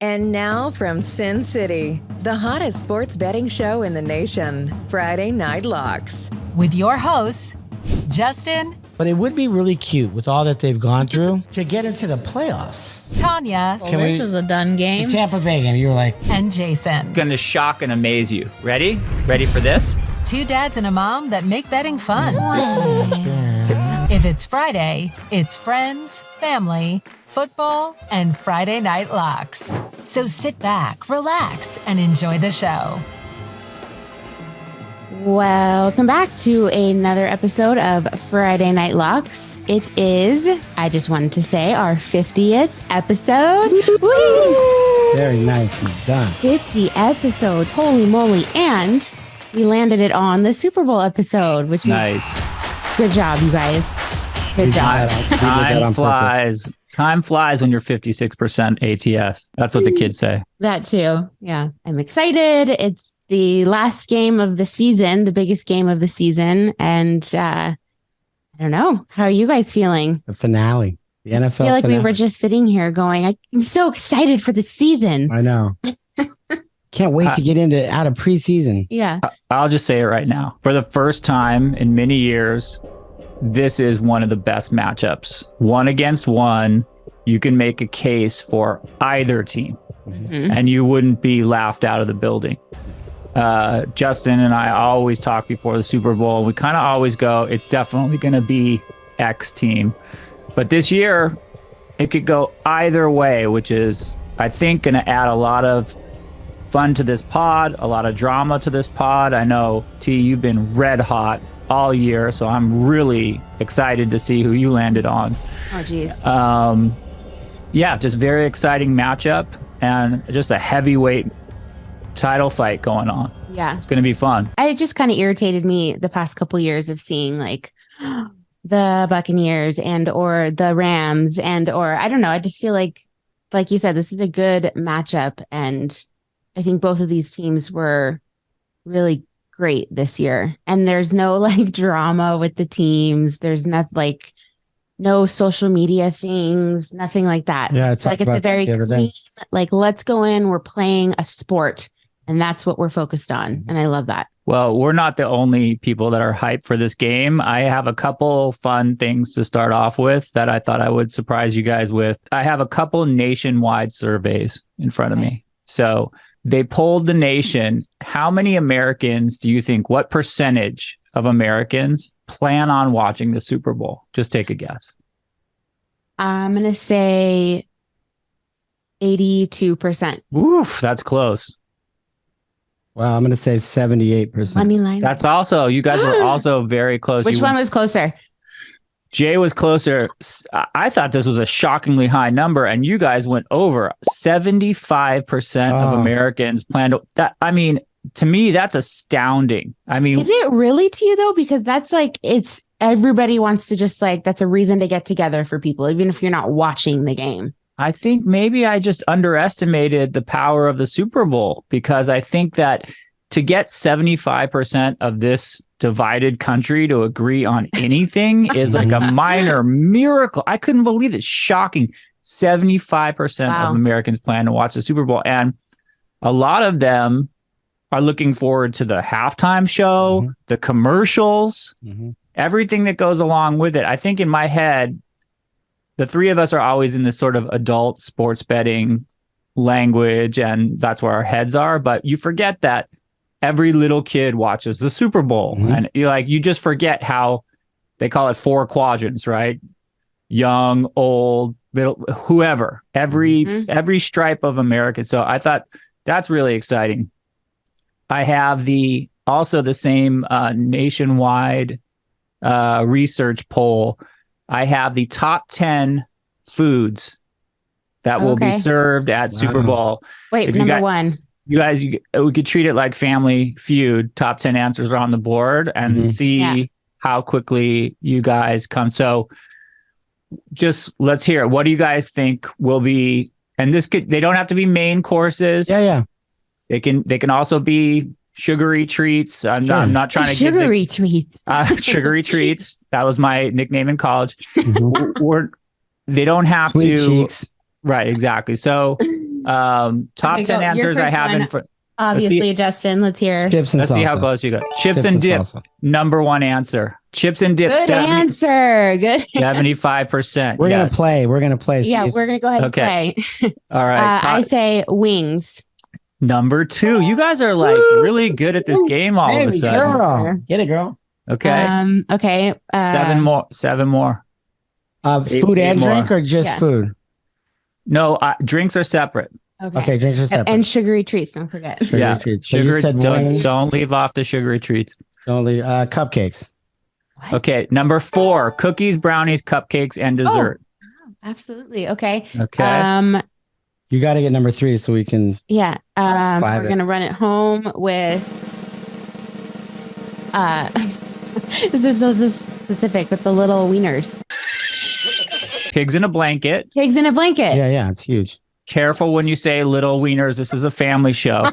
And now from Sin City, the hottest sports betting show in the nation, Friday Night Locks. With your hosts, Justin. But it would be really cute with all that they've gone through to get into the playoffs. Tanya. Well, this is a done game. The Tampa Bay game, you were like. And Jason. Gonna shock and amaze you. Ready? Ready for this? Two dads and a mom that make betting fun. If it's Friday, it's friends, family, football, and Friday Night Locks. So sit back, relax, and enjoy the show. Welcome back to another episode of Friday Night Locks. It is, I just wanted to say, our 50th episode. Woo! Very nicely done. 50 episodes, holy moly. And we landed it on the Super Bowl episode, which is nice. Good job, you guys. Good job. Time flies. Time flies when you're 56% ATS. That's what the kids say. That too. Yeah. I'm excited. It's the last game of the season, the biggest game of the season. And I don't know. How are you guys feeling? The finale. The NFL I feel like finale. we were just sitting here going, I'm so excited for the season. I know. Can't wait to get out of preseason. Yeah. I'll just say it right now. For the first time in many years, this is one of the best matchups. 1 against 1, you can make a case for either team, and you wouldn't be laughed out of the building. Justin and I always talk before the Super Bowl. We kind of always go, it's definitely going to be X team. But this year, it could go either way, which is, I think, going to add a lot of fun to this pod, a lot of drama to this pod. I know, T, you've been red hot all year, so I'm really excited to see who you landed on. Oh, geez. Yeah, just very exciting matchup and just a heavyweight title fight going on. Yeah. It's going to be fun. It just kind of irritated me the past couple years of seeing like the Buccaneers and or the Rams and or I don't know. I just feel like you said, this is a good matchup. And I think both of these teams were really great this year. And there's no like drama with the teams. There's not like no social media things, nothing like that. Yeah, so like it's a very clean, like let's go in, we're playing a sport and that's what we're focused on. And I love that. Well, we're not the only people that are hyped for this game. I have a couple fun things to start off with that I thought I would surprise you guys with. I have a couple nationwide surveys in front of me. So they polled the nation. How many Americans do you think, what percentage of Americans plan on watching the Super Bowl? Just take a guess. I'm going to say 82%. Oof, that's close. Well, I'm going to say 78%. Money line. That's also, you guys were also very close. Which one was closer? Jay was closer. I thought this was a shockingly high number, and you guys went over. 75% of Americans plan to. That, I mean, to me, that's astounding. I mean, is it really to you though? Because that's like it's everybody wants to just like that's a reason to get together for people, even if you're not watching the game. I think maybe I just underestimated the power of the Super Bowl because I think that to get 75% of this divided country to agree on anything is like a minor miracle. I couldn't believe it. Shocking. 75% of Americans plan to watch the Super Bowl. And a lot of them are looking forward to the halftime show, the commercials, everything that goes along with it. I think in my head, the three of us are always in this sort of adult sports betting language, and that's where our heads are. But you forget that every little kid watches the Super Bowl, and you just forget how they call it 4 quadrants, right? Young, old, middle, whoever, every stripe of America. So I thought that's really exciting. I have also the same nationwide research poll. I have the top 10 foods that will be served at Super Bowl. Wait, number 1. You guys, we could treat it like Family Feud. Top 10 answers are on the board and see how quickly you guys come. So just let's hear it. What do you guys think will be, and they don't have to be main courses. Yeah. They can also be sugary treats. I'm not trying to sugary treats. Sugary treats. That was my nickname in college. They don't have Sweet to. cheeks. Right, exactly. So Top Okay, 10 go. Your answers I first have one. in front. Obviously, Justin, let's hear. Chips and Let's salsa. see how close you got. Chips and dip. salsa. Number one answer. Chips and dip. Good answer. Good. 75%. We're yes. gonna play. Yeah, Steve. we're gonna go ahead and Okay. play. All right. I say wings. Number 2. You guys are like really good at this game all of a Baby sudden. girl. Get it, girl. Okay. Okay. 7 more. 7 more. Food and more. drink or just Yeah. food? No, drinks are separate. Okay, drinks are separate. And sugary treats. Don't forget. Sugary treats. So you Sugar. said wings. Don't leave off the sugary treats. Don't leave, cupcakes. Okay. Number 4. Cookies, brownies, cupcakes, and dessert. Absolutely. Okay. Okay. You got to get number 3 so we can. Yeah. Five We're it. gonna run it home with. This is so specific with the little wieners. Pigs in a blanket. Pigs in a blanket. Yeah, it's huge. Careful when you say little wieners. This is a family show.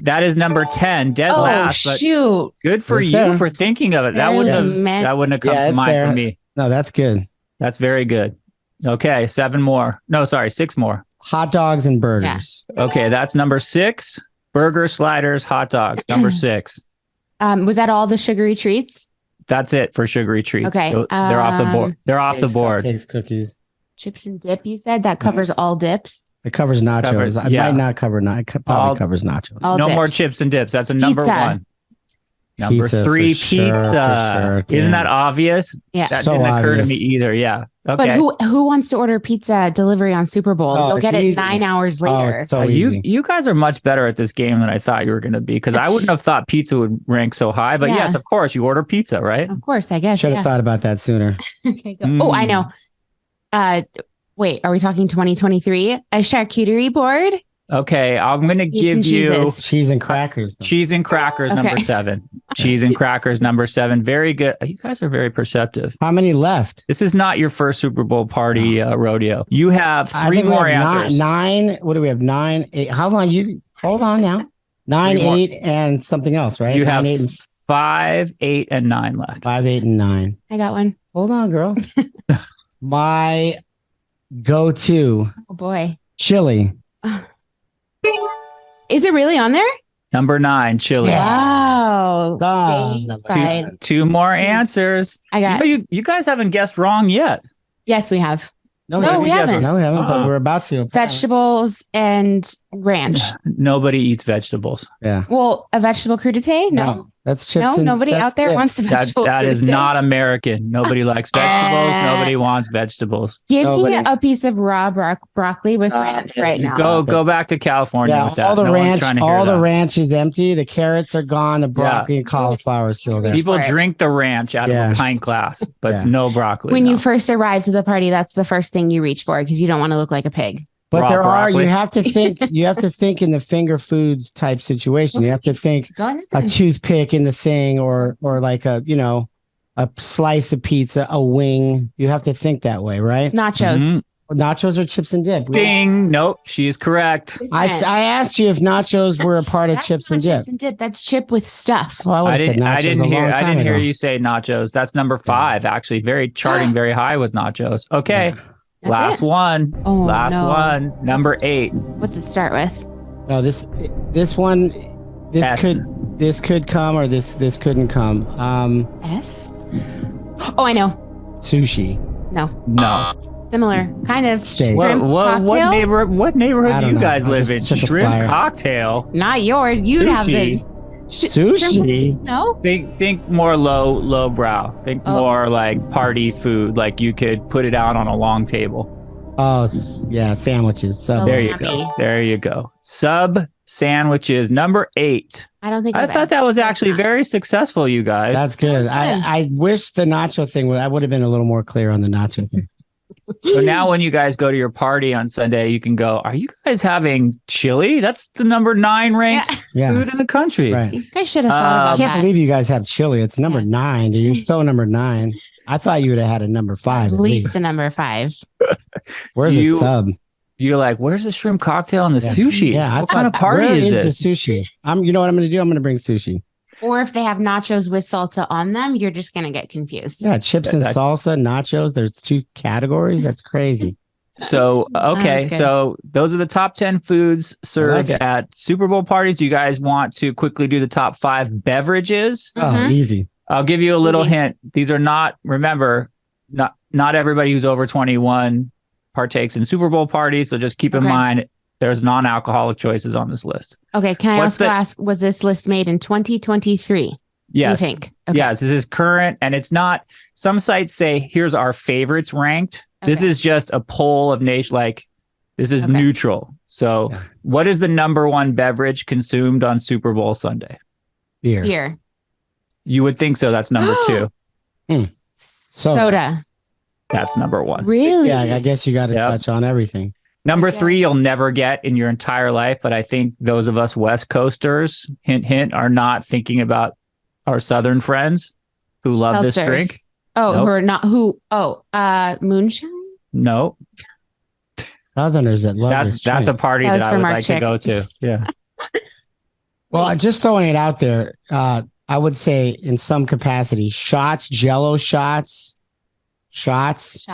That is number 10. Dead Oh last. But shoot! good for It's you there. for thinking of it. That Barely wouldn't have. meant- That wouldn't have come Yeah, to it's mind there. for me. No, that's good. That's very good. Okay, 7 more. No, sorry, 6 more. Hot dogs and burgers. Okay, that's number 6. Burger, sliders, hot dogs. Number 6. Was that all the sugary treats? That's it for sugary treats. Okay, They're off the board. They're off the Cakes, board. Cupcakes, cookies. Chips and dip. You said that covers all dips. It covers nachos. Covers- It yeah. might not cover. It probably All- covers nachos. All No dips. more chips and dips. That's a number Pizza. 1. Number Pizza, 3, for sure, pizza. for sure. Isn't Damn. that obvious? Yeah. That So didn't occur to obvious. me either. Yeah. But Okay. who wants to order pizza delivery on Super Bowl? Oh, You'll it's get it easy. 9 hours Oh, later. it's so you easy. you guys are much better at this game than I thought you were going to be, because I wouldn't have thought pizza would rank so high. But Yeah. yes, of course, you order pizza, right? Of course, I guess. Should have Yeah. thought about that sooner. Okay, go. Oh, I know. Wait, are we talking 2023? A charcuterie board? Okay, I'm going to Meats give and you cheeses. Cheese and crackers. though. cheese and crackers, number Okay. 7. Cheese and crackers, number 7. Very good. You guys are very perceptive. How many left? This is not your first Super Bowl party rodeo. You have I 3 think we more have answers. Nine. What do we have? 9, 8. How long? You hold on now. 9, 3 more. 8, and something else, right? You 9, have 8, and 5, 8, and 9 left. 5, 8, and 9. I got one. Hold on, girl. My go-to Oh boy. chili. Is it really on there? Number 9, chili. Wow. Ah, Stay number fried. 2 more answers. I got. You guys haven't guessed wrong yet. Yes, we have No, No, we haven't. No, we haven't. But Uh-uh. we're about to. vegetables and ranch. Nobody eats vegetables. Yeah. Well, a vegetable crudité? No. That's chips. No, and nobody that's out there chips. wants to That vegetable that is crudité. not American. Nobody likes vegetables. Nobody wants vegetables. Give Nobody- me a piece of raw broccoli with Stop ranch it. right You now. go back to California Yeah, with that. all the No one's ranch, trying to hear all the that. ranch is empty. The carrots are gone. The broccoli and cauliflower is still there. People for it. drink the ranch out of Yeah. a pint glass, but Yeah. no broccoli. When no. you first arrive to the party, that's the first thing you reach for because you don't want to look like a pig. But Raw there broccoli. you have to think. You have to think in the finger foods type situation. You have to think Go ahead. a toothpick in the thing, or like a a slice of pizza, a wing. You have to think that way, right? Nachos. Mhm. Nachos or chips and dip. Ding. Nope. She is correct. I asked you if nachos were a part of That's chips not and dip. chips and dip. That's chip with stuff. Well, I would I have said didn't. nachos I didn't a hear. long I time didn't hear ago. you say nachos. That's number 5. Actually, very charting very high with nachos. Okay. That's Last it. one. Oh, Last no. one. Number 8. What's it start with? No, this one, S. this could come or this couldn't come. S? Oh, I know. Sushi. No. No. Similar. Kind of. Steak. What, Shrimp what cocktail? neighborhood I do don't you know. guys I live just in? took a Shrimp flyer. cocktail. Not yours. You'd have Sushi. been. Sushi. No? Think more low brow. Think Oh. more like party food. Like you could put it out on a long table. Oh, yeah, sandwiches. So Oh, There you yummy. go. There you go. Sub sandwiches, number 8. I don't think I I've thought that was ever actually done that. very successful, you guys. that's good. That's good. I wish the nacho thing I would have been a little more clear on the nacho thing. So now when you guys go to your party on Sunday, you can go, are you guys having chili? That's the number 9 ranked Yeah. food in the country. Right. You guys should have thought I about can't that. believe you guys have chili. It's number Yeah. 9. Dude. You're still number 9. I thought you would have had a number 5. At least a number 5. Where's Do the you- sub? You're like, where's the shrimp cocktail and the Yeah. sushi? Yeah, What kind of party where is the this? sushi? You know what I'm going to do? I'm going to bring sushi. Or if they have nachos with salsa on them, you're just going to get confused. Yeah, chips and That- salsa, nachos. There's 2 categories. That's crazy. So, okay. that's good. So those are the top 10 foods served it. at Super Bowl parties. Do you guys want to quickly do the top 5 beverages? Oh, Mhm. easy. I'll give you a little Easy. hint. These are not, remember, not everybody who's over 21 partakes in Super Bowl parties. So just keep in Okay. mind there's non-alcoholic choices on this list. Okay, can I What's also the- ask, was this list made in 2023? Yes. You think? Okay. Yes, this is current, and it's not. Some sites say here's our favorites ranked. This Okay. is just a poll of nation. Like this is Okay. neutral. So, Yeah. what is the number one beverage consumed on Super Bowl Sunday? Beer. Beer. You would think so. That's number 2. Soda. That's number 1. Really? Yeah, I guess you got to Yep. touch on everything. Number Okay. 3, you'll never get in your entire life. But I think those of us West Coasters, hint, hint, are not thinking about our Southern friends who love this Seltzers. drink. Oh, Nope. who are not who? Oh, moonshine. No, Southerners that love this that's a drink. party That was that I from would our like chick. to go to. Yeah. Well, just throwing it out there, I would say in some capacity, shots, Jello shots. Shots.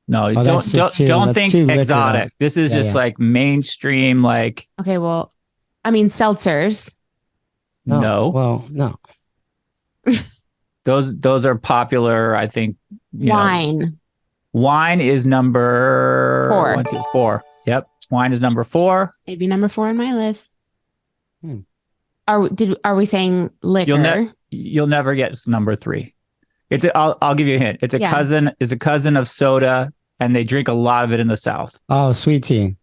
No, that's just too- don't that's think too liquored exotic. up. This is Yeah, just yeah. like mainstream. Like Okay. Well, I mean seltzers. no, Well, no. those are popular. I think you know. Wine. Wine is number 4. 1, 2, 4. Yep, wine is number 4. Maybe number 4 on my list. Hmm. Are we saying liquor? You'll never get number 3. I'll give you a hint. It's a Yeah. cousin of soda, and they drink a lot of it in the South. Oh, sweet tea.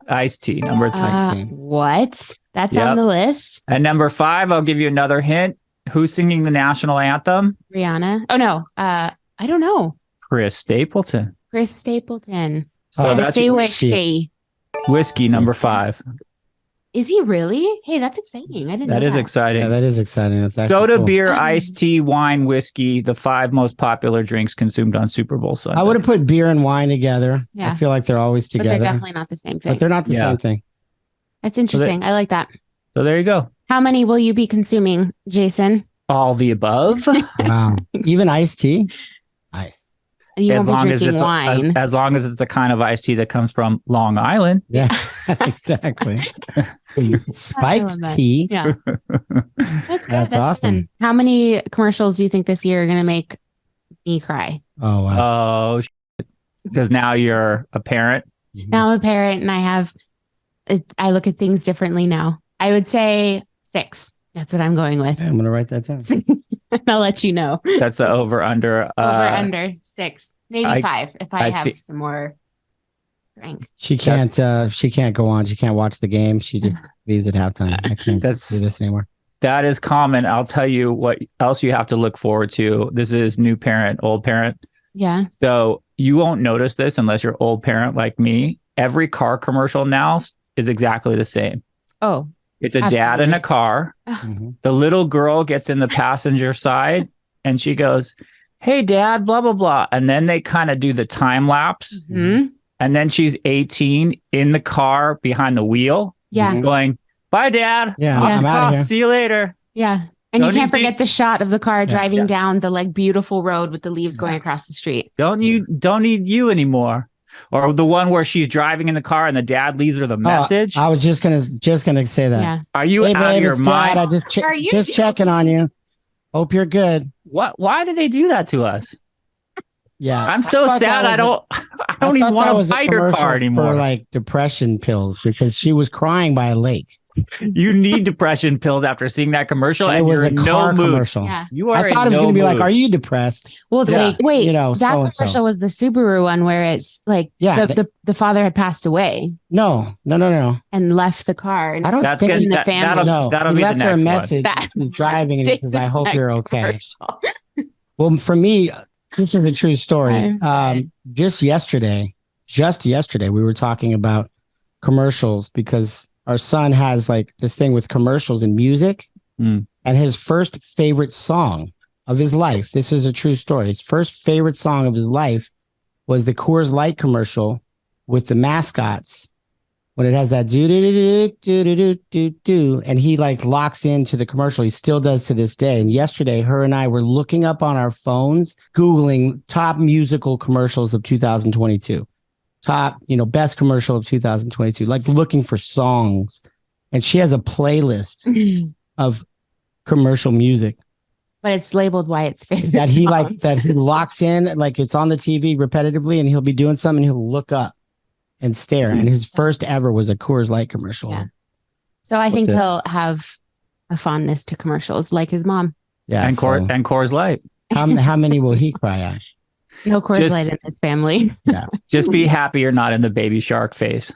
Iced tea, number 3. What? That's Yep. on the list. And number 5, I'll give you another hint. Who's singing the national anthem? Rihanna. Oh no. I don't know. Chris Stapleton. Chris Stapleton. So Oh, that's Say whiskey. whiskey number 5. Is he really? Hey, that's exciting. I didn't know That is that. exciting. Yeah, that is exciting. That's actually Soda, cool. beer, iced tea, wine, whiskey, the 5 most popular drinks consumed on Super Bowl Sunday. I would have put beer and wine together. Yeah. I feel like they're always But together, they're definitely not the same thing. but they're not the Yeah. same thing. That's interesting. I like that. So there you go. How many will you be consuming, Jason? All the above. Wow. Even iced tea? Nice. You as won't long be as drinking it's wine. as long as it's the kind of iced tea that comes from Long Island. Yeah, exactly. Spiked that. tea. Yeah. That's good. That's awesome. fun. How many commercials do you think this year are going to make me cry? Oh, wow. Oh, because now you're a parent. Now I'm a parent and I look at things differently now. I would say 6. That's what I'm going with. Okay, I'm going to write that down. I'll let you know. That's the over under. Over under 6, maybe I- 5 if I I have thi- some more drink. She can't go on. She can't watch the game. She just leaves at halftime. I can't That's- do this anymore. That is common. I'll tell you what else you have to look forward to. This is new parent, old parent. Yeah. So you won't notice this unless you're old parent like me. Every car commercial now is exactly the same. Oh, It's a dad in Absolutely. a car. Mhm. The little girl gets in the passenger side and she goes, "Hey, dad, blah, blah, blah." And then they kind of do the time lapse. mhm. And then she's 18 in the car behind the wheel Yeah. Mhm. going, "Bye, dad. Yeah, Off I'm the outta clock. here." See you later." Yeah. And Don't you you can't forget think- the shot of the car driving Yeah. down the like beautiful road with the leaves going across the street. Don't need you anymore. Or the one where she's driving in the car and the dad leaves her the message. I was just gonna say that. Yeah. Are you Hey, out of babe, your it's mind? Dad. I just Are you just checking on you. Hope you're good. What? Why do they do that to us? Yeah, I'm so thought sad. that I was don't even thought that want was to a buy your commercial car anymore. for like depression pills because she was crying by a lake. You need depression pills after seeing that commercial, And it and was you're a in car no mood. commercial. Yeah. You are. I thought it in was no gonna be like, mood. "Are you depressed?" Well, it's Yeah. like, wait, You know, that so-and-so. commercial was the Subaru one where it's like Yeah, the father had passed away No. and left the car. And I don't That's think good. in the That, family. that'll No, that'll he be left the her a next one. message. That- She's driving and he says, "I hope you're okay." commercial. Well, for me, this is a true story. Okay. Just yesterday, we were talking about commercials because our son has like this thing with commercials and music. Mm. And his first favorite song of his life, this is a true story. His first favorite song of his life was the Coors Light commercial with the mascots. When it has that do do do do do do do do, and he like locks into the commercial. He still does to this day. And yesterday, her and I were looking up on our phones, Googling top musical commercials of 2022. top, best commercial of 2022, like looking for songs. And she has a playlist of commercial music. But it's labeled why it's favorite That he songs. that he locks in, like it's on the TV repetitively, and he'll be doing something, he'll look up and stare. And his first ever was a Coors Light commercial. Yeah. So I think he'll have a fondness to commercials like his mom. Yeah. And Coors Light. How many will he cry at? No Coors Light in this family. Yeah. Just be happy you're not in the baby shark face.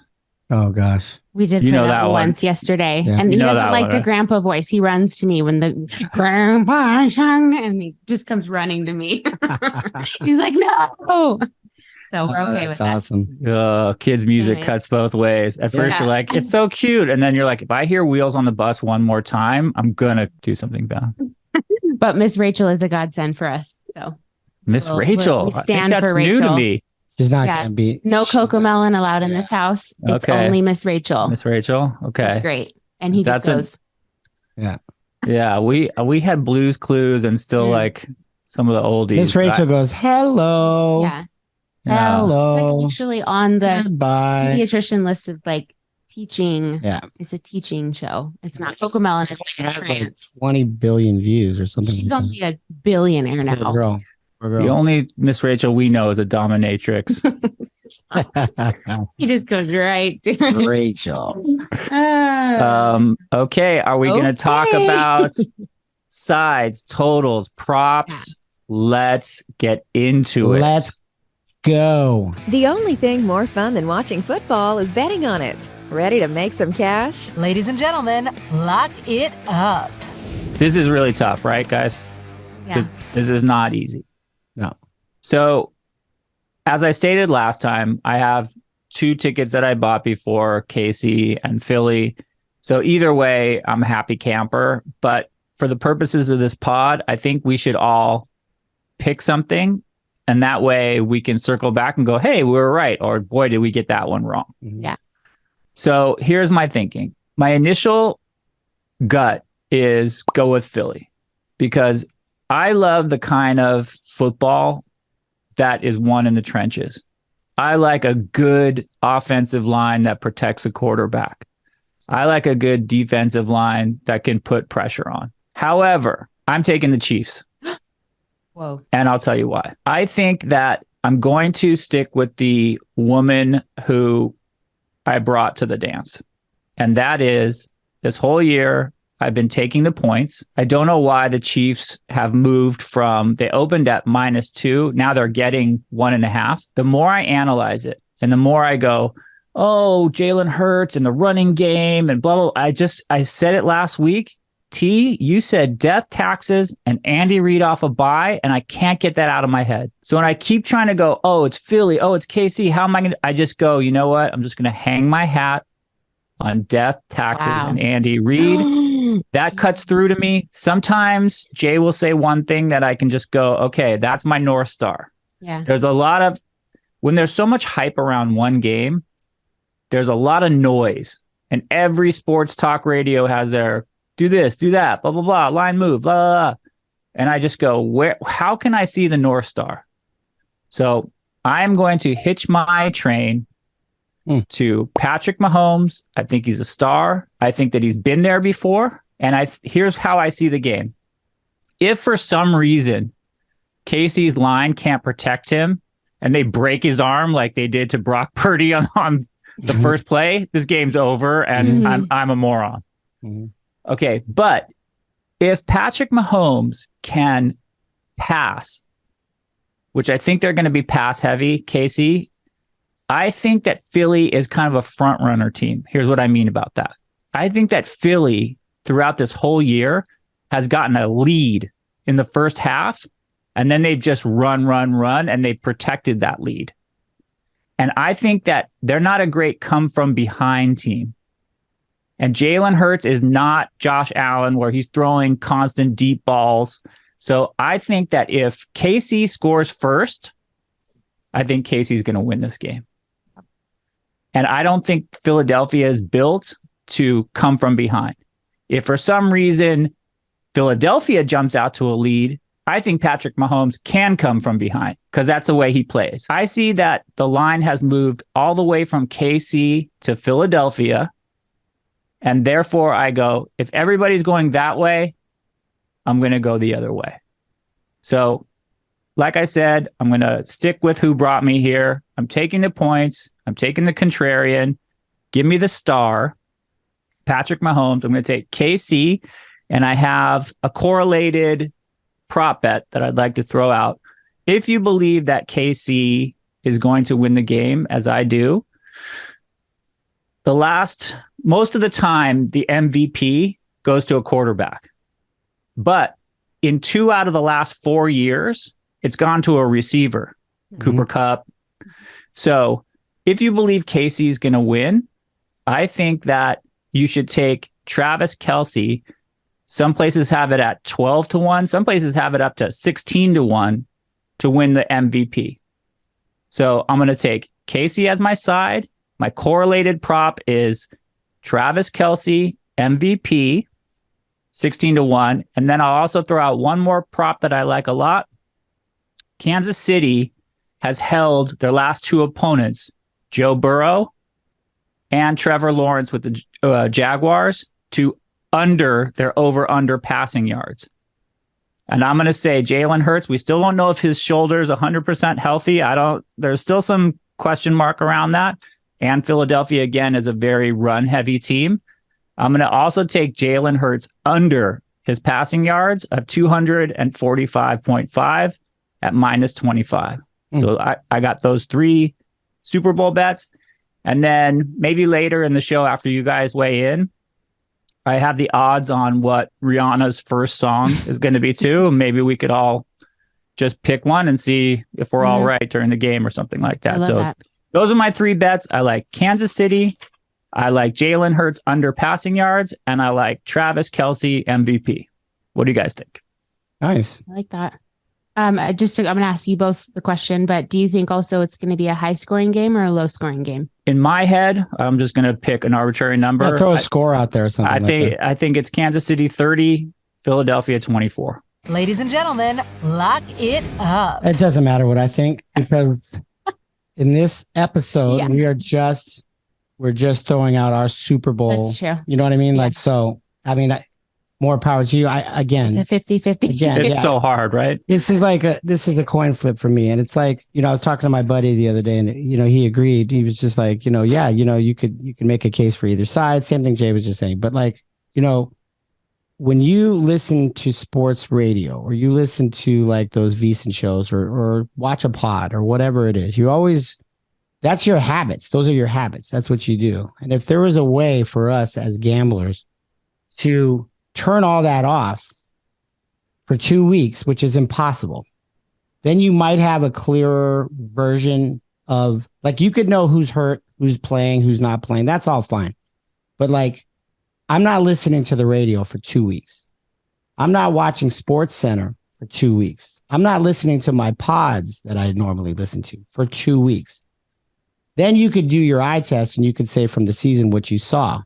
Oh gosh. We did play that once yesterday. Yeah. And he doesn't like the grandpa voice. He runs to me when the grandpa sung, and he just comes running to me. He's like, no. So we're okay with that. Awesome. Kids music cuts both ways. At first you're like, it's so cute. And then you're like, if I hear Wheels on the Bus one more time, I'm going to do something bad. But Miss Rachel is a godsend for us. So Miss Rachel. We stand I think that's for Rachel. new to me. She's not going to be. No Cocomelon allowed in this house. It's only Miss Rachel. Miss Rachel. Okay. That's great. And he just goes. Yeah. We had Blues Clues and still like some of the oldies. Miss Rachel goes, hello. Yeah. Hello. It's like actually on the Goodbye. pediatrician list of like teaching. Yeah. It's a teaching show. It's not Cocomelon. It's like trance. 20 billion views or something. She's only a billionaire now. Poor girl. The only Miss Rachel we know is a dominatrix. He just goes right to Rachel. Okay. Are we going to talk about sides, totals, props? Let's get into it. Let's go. The only thing more fun than watching football is betting on it. Ready to make some cash? Ladies and gentlemen, lock it up. This is really tough, right, guys? Yeah. This is not easy. No. So, as I stated last time, I have 2 tickets that I bought before, KC and Philly. So either way, I'm a happy camper. But for the purposes of this pod, I think we should all pick something. And that way we can circle back and go, hey, we were right. Or boy, did we get that one wrong. Yeah. So here's my thinking. My initial gut is go with Philly because I love the kind of football that is won in the trenches. I like a good offensive line that protects a quarterback. I like a good defensive line that can put pressure on. However, I'm taking the Chiefs. Whoa. And I'll tell you why. I think that I'm going to stick with the woman who I brought to the dance. And that is this whole year, I've been taking the points. I don't know why the Chiefs have moved from, they opened at -2. Now they're getting 1.5. The more I analyze it and the more I go, oh, Jalen Hurts and the running game and blah, blah. I said it last week. T, you said death, taxes, and Andy Reid off a bye, and I can't get that out of my head. So when I keep trying to go, oh, it's Philly, oh, it's KC, how am I going to, I just go, you know what? I'm just going to hang my hat on death, taxes, and Andy Reid. That cuts through to me. Sometimes Jay will say one thing that I can just go, okay, that's my North Star. Yeah. There's a lot of, when there's so much hype around one game, there's a lot of noise. And every sports talk radio has their do this, do that, blah, blah, blah, line move, blah, blah, blah. And I just go, how can I see the North Star? So I'm going to hitch my train to Patrick Mahomes. I think he's a star. I think that he's been there before. And here's how I see the game. If for some reason Casey's line can't protect him and they break his arm like they did to Brock Purdy on the first play, this game's over and I'm a moron. Okay, but if Patrick Mahomes can pass, which I think they're going to be pass heavy, Casey, I think that Philly is kind of a front runner team. Here's what I mean about that. I think that Philly throughout this whole year has gotten a lead in the first half, and then they've just run, and they protected that lead. And I think that they're not a great come from behind team. And Jalen Hurts is not Josh Allen where he's throwing constant deep balls. So I think that if KC scores first, I think Casey's going to win this game. And I don't think Philadelphia is built to come from behind. If for some reason Philadelphia jumps out to a lead, I think Patrick Mahomes can come from behind because that's the way he plays. I see that the line has moved all the way from KC to Philadelphia. And therefore, I go, if everybody's going that way, I'm going to go the other way. So, like I said, I'm going to stick with who brought me here. I'm taking the points. I'm taking the contrarian. Give me the star, Patrick Mahomes. I'm going to take KC, and I have a correlated prop bet that I'd like to throw out. If you believe that KC is going to win the game, as I do, most of the time, the MVP goes to a quarterback. But in 2 out of the last 4 years, it's gone to a receiver, Cooper Kupp. So if you believe Casey's going to win, I think that you should take Travis Kelce. Some places have it at 12-1. Some places have it up to 16-1 to win the MVP. So I'm going to take Casey as my side. My correlated prop is Travis Kelce, MVP, 16-1. And then I'll also throw out one more prop that I like a lot. Kansas City has held their last 2 opponents, Joe Burrow and Trevor Lawrence with the Jaguars, to under their over-under passing yards. And I'm going to say Jalen Hurts, we still don't know if his shoulder is 100% healthy. There's still some question mark around that. And Philadelphia, again, is a very run-heavy team. I'm going to also take Jalen Hurts under his passing yards of 245.5 at -25. So I got those 3 Super Bowl bets. And then maybe later in the show, after you guys weigh in, I have the odds on what Rihanna's first song is going to be too. Maybe we could all just pick one and see if we're all right during the game or something like that. So that. Those are my 3 bets. I like Kansas City. I like Jalen Hurts under passing yards, and I like Travis Kelce MVP. What do you guys think? Nice. I like that. I'm going to ask you both the question, but do you think also it's going to be a high scoring game or a low scoring game? In my head, I'm just going to pick an arbitrary number. Yeah, throw a score out there or something. I think it's Kansas City 30, Philadelphia 24. Ladies and gentlemen, lock it up. It doesn't matter what I think, because in this episode, we're just throwing out our Super Bowl. That's true. You know what I mean? Yeah. More power to you. It's a 50-50. Again, it's so hard, right? This is a coin flip for me. And it's like, I was talking to my buddy the other day, and he agreed. He was just like, you could make a case for either side. Same thing Jay was just saying. But when you listen to sports radio, or you listen to like those VSiN shows, or watch a pod or whatever it is, that's your habits. Those are your habits. That's what you do. And if there was a way for us as gamblers to turn all that off for 2 weeks, which is impossible, then you might have a clearer version of, like, you could know who's hurt, who's playing, who's not playing. That's all fine. But like, I'm not listening to the radio for 2 weeks. I'm not watching Sports Center for 2 weeks. I'm not listening to my pods that I normally listen to for 2 weeks. Then you could do your eye test and you could say from the season what you saw.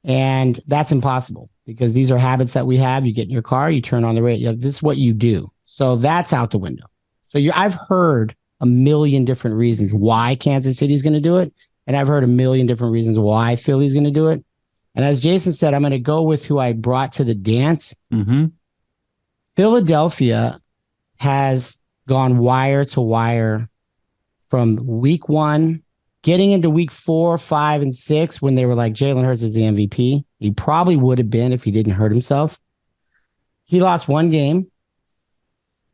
And that's impossible, because these are habits that we have. You get in your car, you turn on the radio. This is what you do. So that's out the window. So I've heard a million different reasons why Kansas City is going to do it. And I've heard a million different reasons why Philly's going to do it. And as Jason said, I'm going to go with who I brought to the dance. Mm-hmm. Philadelphia has gone wire to wire from week 1, getting into week 4, 5, and 6, when they were like, Jalen Hurts is the MVP. He probably would have been if he didn't hurt himself. He lost 1 game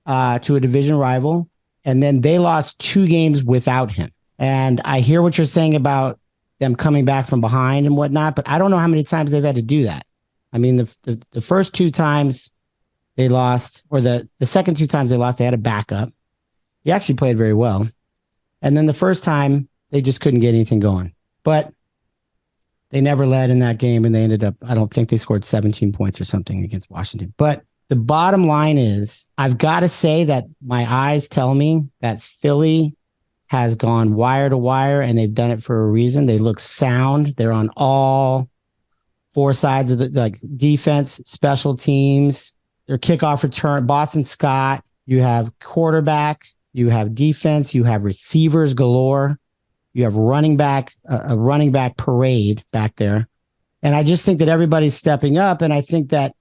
to a division rival, and then they lost 2 games without him. And I hear what you're saying about them coming back from behind and whatnot, but I don't know how many times they've had to do that. I mean, the first 2 times they lost, or the second 2 times they lost, they had a backup. He actually played very well. And then the first time, they just couldn't get anything going. But they never led in that game, and they ended up, I don't think they scored 17 points or something against Washington. But the bottom line is, I've got to say that my eyes tell me that Philly has gone wire to wire, and they've done it for a reason. They look sound. They're on all 4 sides of the defense, special teams. their kickoff return, Boston Scott. You have quarterback. You have defense. You have receivers galore. You have running back, a running back parade back there. And I just think that everybody's stepping up. And I think that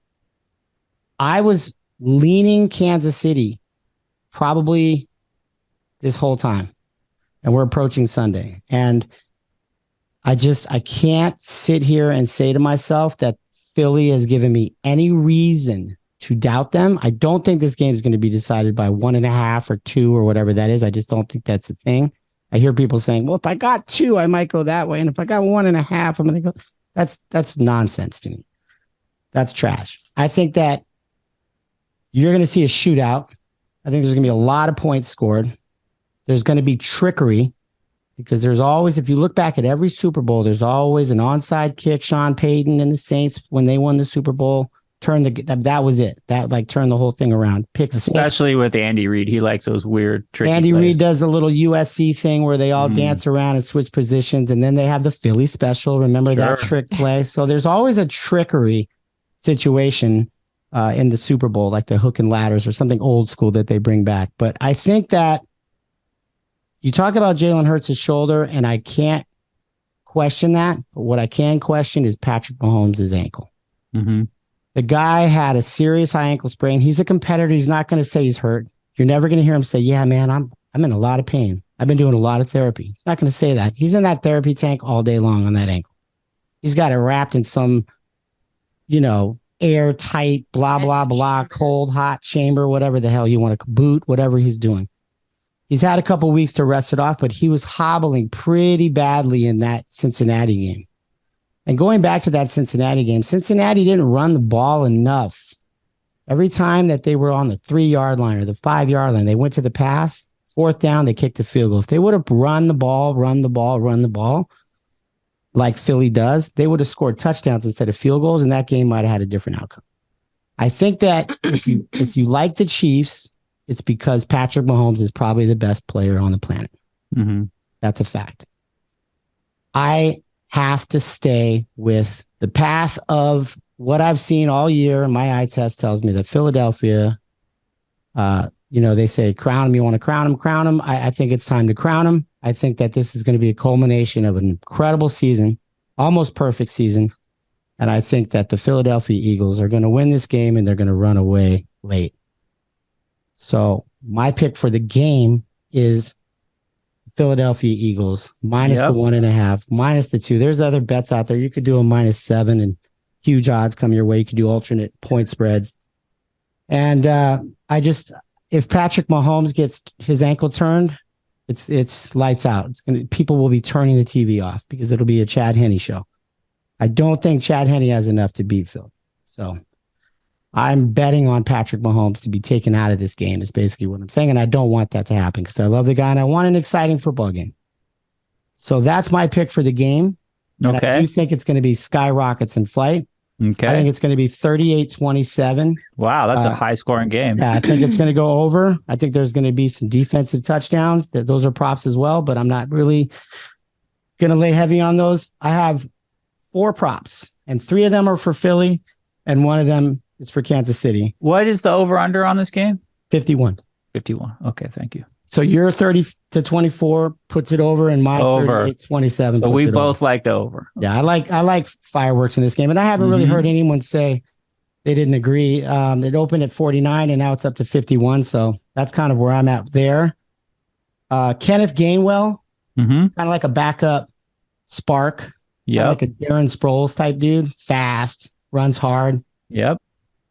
I was leaning Kansas City probably this whole time. And we're approaching Sunday. And I can't sit here and say to myself that Philly has given me any reason to doubt them. I don't think this game is going to be decided by 1.5 or 2 or whatever that is. I just don't think that's a thing. I hear people saying, well, if I got 2, I might go that way. And if I got 1.5, I'm going to go. That's nonsense to me. That's trash. I think that you're going to see a shootout. I think there's going to be a lot of points scored. There's going to be trickery because there's always, if you look back at every Super Bowl, there's always an onside kick. Sean Payton and the Saints, when they won the Super Bowl, that was it. That like turned the whole thing around. Especially with Andy Reid. He likes those weird tricky Andy plays. Reid does the little USC thing where they all dance around and switch positions. And then they have the Philly special. Remember that trick play? So there's always a trickery situation in the Super Bowl, like the hook and ladders or something old school that they bring back. But I think that you talk about Jalen Hurts' shoulder, and I can't question that. But what I can question is Patrick Mahomes' ankle. Mm-hmm. The guy had a serious high ankle sprain. He's a competitor. He's not going to say he's hurt. You're never going to hear him say, yeah, man, I'm in a lot of pain. I've been doing a lot of therapy. He's not going to say that. He's in that therapy tank all day long on that ankle. He's got it wrapped in some, airtight, blah, blah, blah, cold, hot chamber, whatever the hell you want to boot, whatever he's doing. He's had a couple weeks to rest it off, but he was hobbling pretty badly in that Cincinnati game. And going back to that Cincinnati game, Cincinnati didn't run the ball enough. Every time that they were on the 3-yard line or the 5-yard line, they went to the pass, 4th down, they kicked a field goal. If they would have run the ball like Philly does, they would have scored touchdowns instead of field goals, and that game might have had a different outcome. I think that if you like the Chiefs, it's because Patrick Mahomes is probably the best player on the planet. Mm-hmm. That's a fact. I have to stay with the path of what I've seen all year. My eye test tells me that Philadelphia, they say, crown him. You want to crown him. I think it's time to crown him. I think that this is going to be a culmination of an incredible season, almost perfect season. And I think that the Philadelphia Eagles are going to win this game and they're going to run away late. So my pick for the game is Philadelphia Eagles minus the 1.5, minus the 2. There's other bets out there. You could do a -7 and huge odds come your way. You could do alternate point spreads. And if Patrick Mahomes gets his ankle turned, it's lights out. People will be turning the TV off because it'll be a Chad Henne show. I don't think Chad Henne has enough to beat Phil. So I'm betting on Patrick Mahomes to be taken out of this game is basically what I'm saying. And I don't want that to happen because I love the guy and I want an exciting football game. So that's my pick for the game. And Okay. I do think it's going to be skyrockets in flight. Okay. I think it's going to be 38-27. Wow, that's a high-scoring game. Yeah, I think it's going to go over. I think there's going to be some defensive touchdowns. Those are props as well, but I'm not really going to lay heavy on those. I have 4 props, and 3 of them are for Philly, and 1 of them is for Kansas City. What is the over-under on this game? 51. 51. Okay, thank you. So your 30-24 puts it over, and my Over. 38-27. So we both like the over. Yeah, I like fireworks in this game, and I haven't really heard anyone say they didn't agree. It opened at 49, and now it's up to 51. So that's kind of where I'm at there. Kenneth Gainwell, kind of like a backup spark. Yeah, like a Darren Sproles type dude, fast, runs hard. Yep.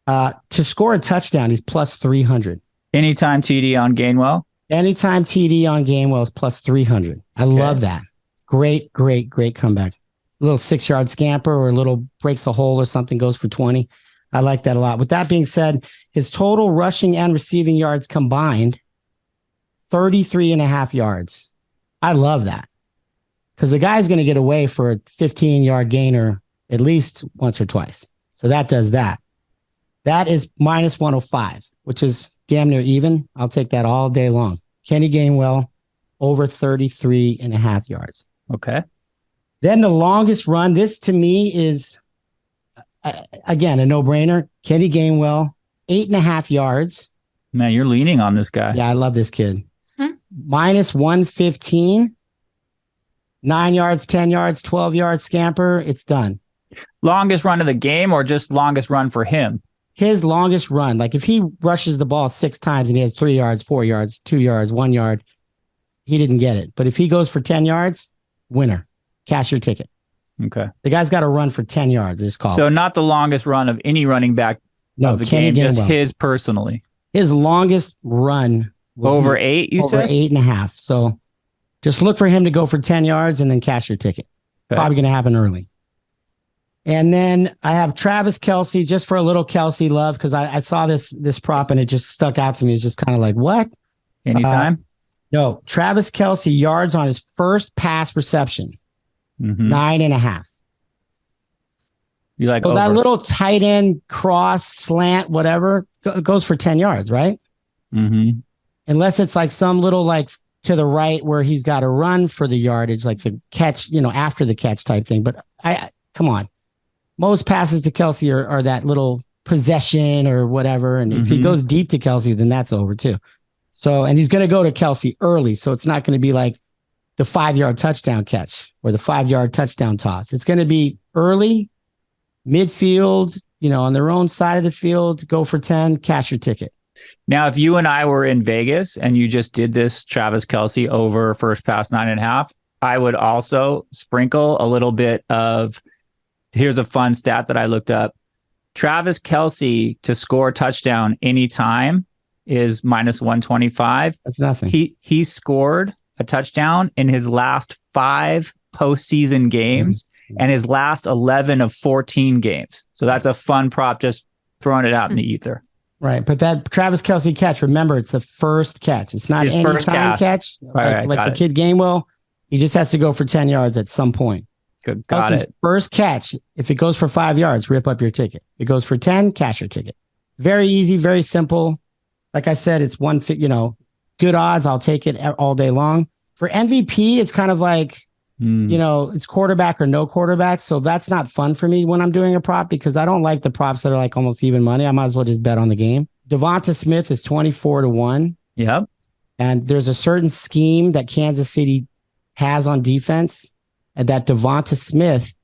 To score a touchdown, he's plus 300. Anytime TD on Gainwell. Anytime TD on Gainwell is plus 300. I love that. Great comeback. A little 6-yard scamper or a little breaks a hole or something, goes for 20. I like that a lot. With that being said, his total rushing and receiving yards combined, 33.5 yards. I love that. Because the guy's going to get away for a 15-yard gainer at least once or twice. So that does that. That is minus 105, which is damn near even. I'll take that all day long. Kenny Gainwell, over 33.5 yards. Okay. Then the longest run, this to me is, again, a no-brainer. Kenny Gainwell, 8.5 yards. Man, you're leaning on this guy. Yeah, I love this kid. Hmm. Minus 115. 9 yards, 10 yards, 12 yards scamper. It's done. Longest run of the game or just longest run for him? His longest run. Like if he rushes the ball 6 times and he has 3 yards, 4 yards, 2 yards, 1 yard, he didn't get it. But if he goes for 10 yards, winner. Cash your ticket. Okay. The guy's got to run for 10 yards. Just call So it. not the longest run of any running back No, of the Kenny game, just Gainwell. his personally. His longest run will Over be 8, you over said? 8.5. So just look for him to go for 10 yards and then cash your ticket. Okay. Probably going to happen early. And then I have Travis Kelce just for a little Kelce love because I saw this prop and it just stuck out to me. It's just kind of like, what? Anytime? No, Travis Kelce yards on his first pass reception, Mhm. 9.5. You like So over. that little tight end cross, slant, whatever, goes for 10 yards, right? Mm-hmm. Unless it's like some little like to the right where he's got to run for the yardage, like the catch, after the catch type thing. But come on. Most passes to Kelce are that little possession or whatever. And if he Mhm. goes deep to Kelce, then that's over too. So, and he's going to go to Kelce early. So it's not going to be like the 5-yard touchdown catch or the 5-yard touchdown toss. It's going to be early, midfield, on their own side of the field, go for 10, cash your ticket. Now, if you and I were in Vegas and you just did this Travis Kelce over first pass 9.5, I would also sprinkle a little bit of, here's a fun stat that I looked up. Travis Kelce to score a touchdown anytime is minus 125. That's nothing. He scored a touchdown in his last 5 postseason games and his last 11 of 14 games. So that's a fun prop, just throwing it out in the ether. Right. But that Travis Kelce catch, remember, it's the first catch. It's not His any first time catch. catch. Right, Like got the it. kid Gainwell, he just has to go for 10 yards at some point. Good. That's Got his it. first catch. If it goes for 5 yards, rip up your ticket. If it goes for 10, cash your ticket. Very easy, very simple. Like I said, it's good odds. I'll take it all day long. For MVP, it's kind of like, it's quarterback or no quarterback. So that's not fun for me when I'm doing a prop because I don't like the props that are like almost even money. I might as well just bet on the game. Devonta Smith is 24-1. Yep. And there's a certain scheme that Kansas City has on defense, and that Devonta Smith,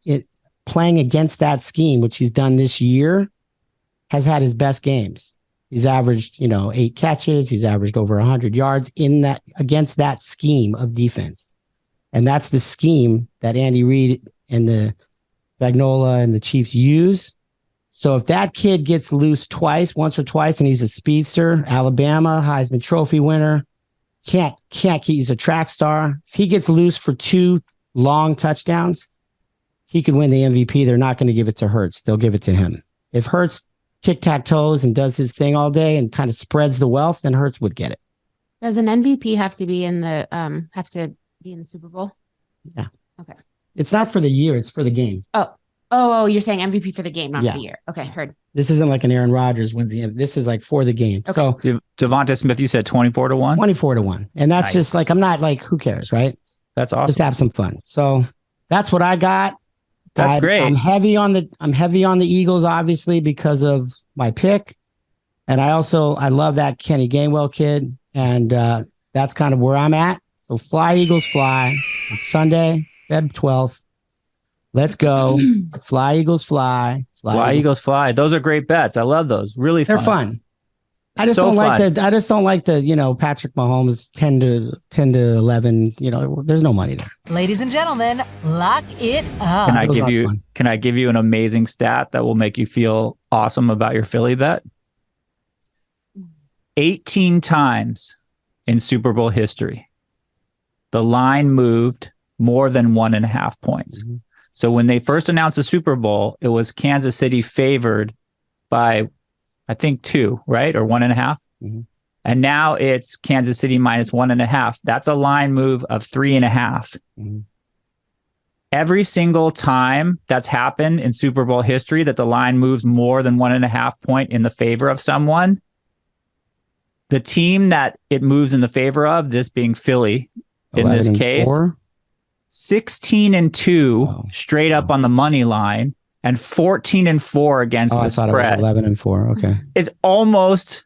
playing against that scheme, which he's done this year, has had his best games. He's averaged, 8 catches. He's averaged over 100 yards against that scheme of defense. And that's the scheme that Andy Reid and the Spagnuolo and the Chiefs use. So if that kid gets loose once or twice, and he's a speedster, Alabama, Heisman Trophy winner, he's a track star. If he gets loose for 2 long touchdowns, he could win the MVP. They're not going to give it to Hurts. They'll give it to him. If Hurts tic-tac-toes and does his thing all day and kind of spreads the wealth, then Hurts would get it. Does an MVP have to be in the Super Bowl? Yeah. Okay. It's not for the year. It's for the game. Oh, you're saying MVP for the game, not Yeah. for the year. Okay, heard. This isn't like an Aaron Rodgers wins the MVP. This is like for the game. Okay. So Devonta Smith, you said 24-1? 24-1. And that's Nice. just like, I'm not like, who cares, right? That's awesome. Just have some fun. So that's what I got. That's great. I'm heavy on the Eagles, obviously, because of my pick. And I love that Kenny Gainwell kid. And that's kind of where I'm at. So fly, Eagles, fly. On Sunday, Feb 12th. Let's go. Fly, Eagles, fly. Fly, Eagles, fly. Those are great bets. I love those. Really fun. They're fun. I just So don't like fun. the Patrick Mahomes 10 to 11. There's no money there. Ladies and gentlemen, lock it up. Those are fun. Can I give you an amazing stat that will make you feel awesome about your Philly bet? 18 times in Super Bowl history, the line moved more than 1.5 points. Mm-hmm. So when they first announced the Super Bowl, it was Kansas City favored by, I think, 2, right? Or 1.5. Mm-hmm. And now it's Kansas City minus 1.5. That's a line move of 3.5. Mm-hmm. Every single time that's happened in Super Bowl history that the line moves more than 1.5 point in the favor of someone, the team that it moves in the favor of, this being Philly in this case, 11-4. 16-2 Wow. straight up on the money line, and 14-4 against Oh, the I thought spread. it was 11-4. Okay. It's almost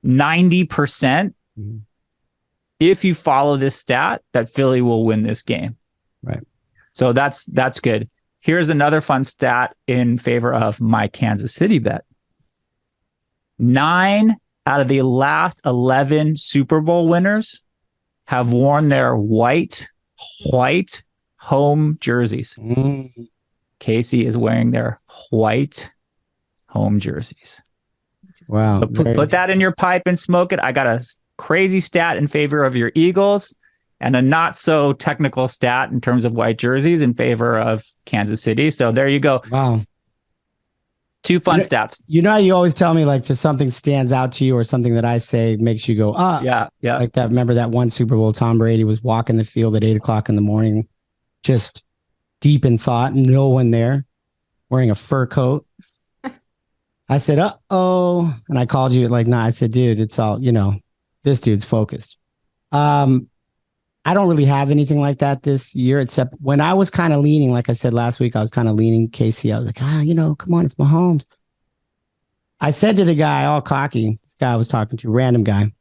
90% Mhm. if you follow this stat that Philly will win this game. Right. So that's good. Here's another fun stat in favor of my Kansas City bet. 9 out of the last 11 Super Bowl winners have worn their white home jerseys. Mm. Casey is wearing their white home jerseys. Wow. So put that in your pipe and smoke it. I got a crazy stat in favor of your Eagles and a not so technical stat in terms of white jerseys in favor of Kansas City. So there you go. Wow. 2 fun stats. You know, you always tell me like if something stands out to you or something that I say makes you go, Yeah. Like that. Remember that one Super Bowl, Tom Brady was walking the field at 8:00 in the morning, just deep in thought, no one there, wearing a fur coat. I said, uh-oh. And I called you at like 9. I said, dude, it's all, this dude's focused. I don't really have anything like that this year, except when I was kind of leaning, like I said last week, I was kind of leaning Casey. I was like, come on, it's Mahomes. I said to the guy, all cocky, this guy I was talking to, random guy,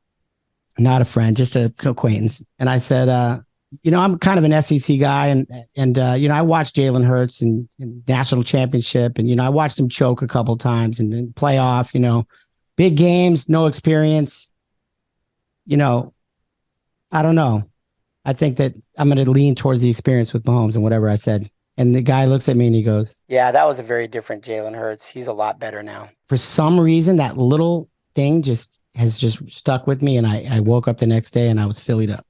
not a friend, just an acquaintance. And I said, I'm kind of an SEC guy. And I watched Jalen Hurts in national championship. And, I watched him choke a couple times and then playoff, big games, no experience. I don't know. I think that I'm going to lean towards the experience with Mahomes and whatever I said. And the guy looks at me and he goes, yeah, that was a very different Jalen Hurts. He's a lot better now. For some reason, that little thing has stuck with me. And I woke up the next day and I was Phillied up.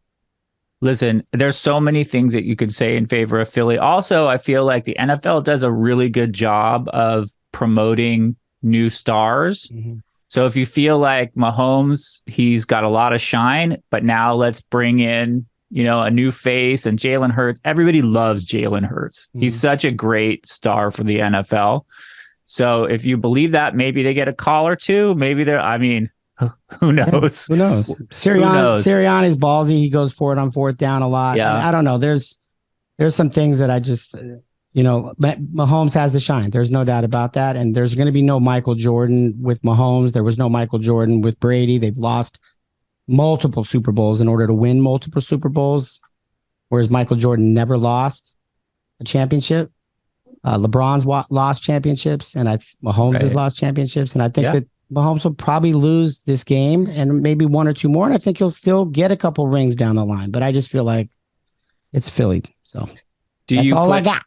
Listen, there's so many things that you could say in favor of Philly. Also, I feel like the NFL does a really good job of promoting new stars. Mm-hmm. So if you feel like Mahomes, he's got a lot of shine, but now let's bring in a new face, and Jalen Hurts. Everybody loves Jalen Hurts. Mm-hmm. He's such a great star for the NFL. So if you believe that, maybe they get a call or two. Maybe who knows? Who knows? Sirianni's ballsy. He goes for it on 4th down a lot. Yeah. I don't know. There's some things that I just, Mahomes has the shine. There's no doubt about that. And there's going to be no Michael Jordan with Mahomes. There was no Michael Jordan with Brady. They've lost multiple Super Bowls in order to win multiple Super Bowls, whereas Michael Jordan never lost a championship. LeBron's lost championships, and Mahomes has lost championships, and I think that Mahomes will probably lose this game and maybe 1 or 2 more, and I think he'll still get a couple rings down the line. But I just feel like it's Philly, so that's all I got.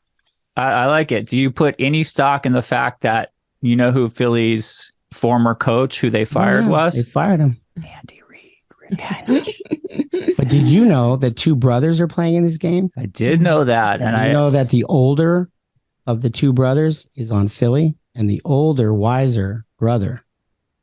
I like it. Do you put any stock in the fact that who Philly's former coach, who they fired, was? They fired him. Andy Reid. But did you know that 2 brothers are playing in this game? I did know that. And I know that the older of the 2 brothers is on Philly, and the older, wiser brother